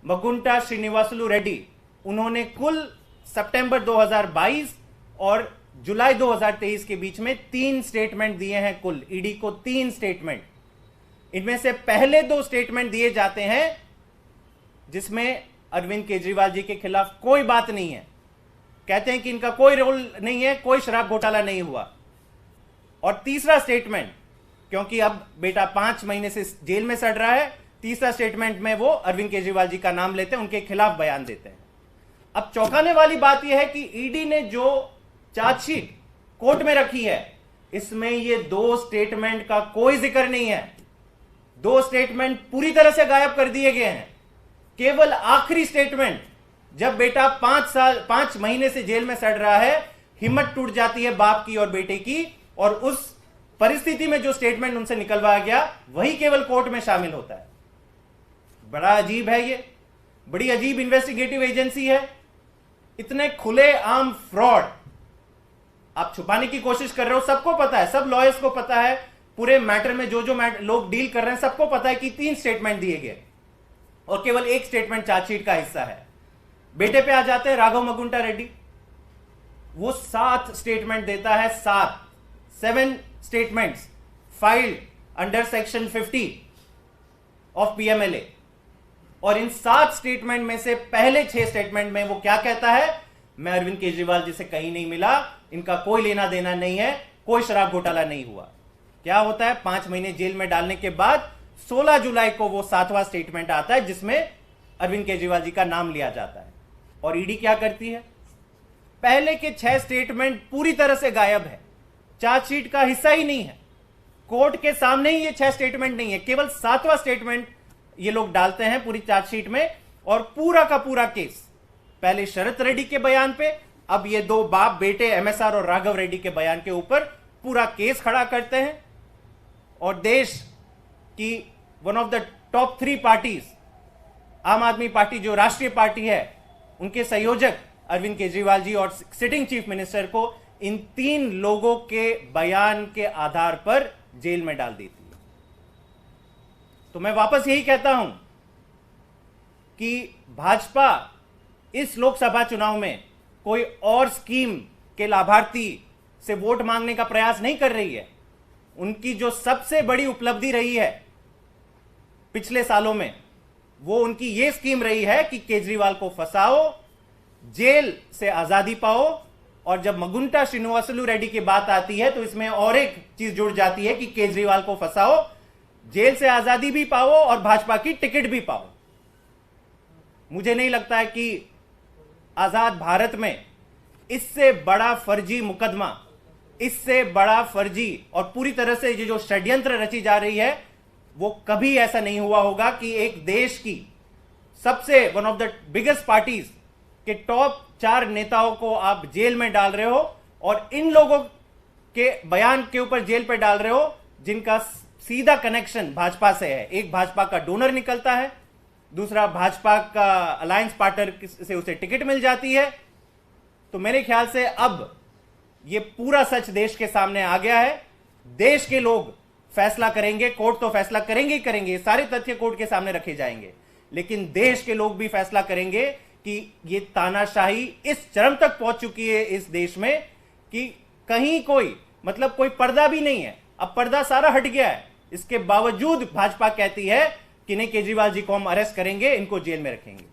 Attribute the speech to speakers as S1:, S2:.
S1: मगुंटा श्रीनिवासलू रेड्डी, उन्होंने कुल सितंबर 2022 और जुलाई 2023 के बीच में 3 स्टेटमेंट दिए हैं। कुल ईडी को 3 स्टेटमेंट, इनमें से पहले 2 स्टेटमेंट दिए जाते हैं जिसमें अरविंद केजरीवाल जी के खिलाफ कोई बात नहीं है, कहते हैं कि इनका कोई रोल नहीं है, कोई शराब घोटाला नहीं हुआ। और तीसरा स्टेटमेंट, क्योंकि अब बेटा 5 महीने से जेल में सड़ रहा है, तीसरा स्टेटमेंट में वो अरविंद केजरीवाल जी का नाम लेते हैं, उनके खिलाफ बयान देते हैं। अब चौंकाने वाली बात यह है कि ईडी ने जो चार्जशीट कोर्ट में रखी है, इसमें ये 2 स्टेटमेंट का कोई जिक्र नहीं है। 2 स्टेटमेंट पूरी तरह से गायब कर दिए गए हैं। केवल आखिरी स्टेटमेंट, जब बेटा 5 महीने से जेल में सड़ रहा है, हिम्मत टूट जाती है बाप की और बेटे की, और उस परिस्थिति में जो स्टेटमेंट उनसे निकलवाया गया वही केवल कोर्ट में शामिल होता है। बड़ा अजीब है, ये बड़ी अजीब इन्वेस्टिगेटिव एजेंसी है। इतने खुले आम फ्रॉड आप छुपाने की कोशिश कर रहे हो, सबको पता है, सब लॉयर्स को पता है, पूरे मैटर में जो लोग डील कर रहे हैं सबको पता है कि 3 स्टेटमेंट दिए गए और केवल 1 स्टेटमेंट चार्जशीट का हिस्सा है। बेटे पे आ जाते हैं राघव मगुंटा रेड्डी, वो 7 स्टेटमेंट देता है, 7 statements filed under section 50 of PMLA. और इन 7 स्टेटमेंट में से पहले 6 स्टेटमेंट में वो क्या कहता है, मैं अरविंद केजरीवाल जी से कहीं नहीं मिला, इनका कोई लेना देना नहीं है, कोई शराब घोटाला नहीं हुआ। क्या होता है, 5 महीने जेल में डालने के बाद 16 जुलाई को वो 7वां स्टेटमेंट आता है जिसमें अरविंद केजरीवाल जी का नाम लिया जाता है। और ईडी क्या करती है, पहले के 6 स्टेटमेंट पूरी तरह से गायब है, चार्जशीट का हिस्सा ही नहीं है, कोर्ट के सामने ही ये 6 स्टेटमेंट नहीं है, केवल 7वां स्टेटमेंट ये लोग डालते हैं पूरी चार्जशीट में। और पूरा का पूरा केस पहले शरत रेड्डी के बयान पे, अब ये 2 बाप बेटे एमएसआर और राघव रेड्डी के बयान के ऊपर पूरा केस खड़ा करते हैं। और देश की one of the top 3 parties, आम आदमी पार्टी जो राष्ट्रीय पार्टी है, उनके संयोजक अरविंद केजरीवाल जी और सिटिंग चीफ मिनिस्टर को इन 3 लोगों के बयान के आधार पर जेल में डाल देती है। तो मैं वापस यही कहता हूं कि भाजपा इस लोकसभा चुनाव में कोई और स्कीम के लाभार्थी से वोट मांगने का प्रयास नहीं कर रही है। उनकी जो सबसे बड़ी उपलब्धि रही है पिछले सालों में, वो उनकी ये स्कीम रही है कि केजरीवाल को फंसाओ, जेल से आजादी पाओ। और जब मगुंटा श्रीनिवासलू रेड्डी की बात आती है तो इसमें और एक चीज जुड़ जाती है कि केजरीवाल को फंसाओ, जेल से आजादी भी पाओ और भाजपा की टिकट भी पाओ। मुझे नहीं लगता है कि आजाद भारत में इससे बड़ा फर्जी मुकदमा, इससे बड़ा फर्जी और पूरी तरह से ये जो षड्यंत्र रची जा रही है, वो कभी ऐसा नहीं हुआ होगा कि एक देश की सबसे one of the biggest parties के टॉप 4 नेताओं को आप जेल में डाल रहे हो और इन लोगों के बयान के ऊपर जेल पे डाल रहे हो जिनका सीधा कनेक्शन भाजपा से है। एक भाजपा का डोनर निकलता है, दूसरा भाजपा का अलायंस पार्टनर से उसे टिकट मिल जाती है। तो मेरे ख्याल से अब ये पूरा सच देश के सामने आ गया है। देश के लोग फैसला करेंगे, कोर्ट तो फैसला करेंगे ही करेंगे, सारे तथ्य कोर्ट के सामने रखे जाएंगे, लेकिन देश के लोग भी फैसला करेंगे कि ये तानाशाही इस चरम तक पहुंच चुकी है इस देश में कि कहीं कोई मतलब कोई पर्दा भी नहीं है। अब पर्दा सारा हट गया है, इसके बावजूद भाजपा कहती है कि नहीं, केजरीवाल जी को हम अरेस्ट करेंगे, इनको जेल में रखेंगे।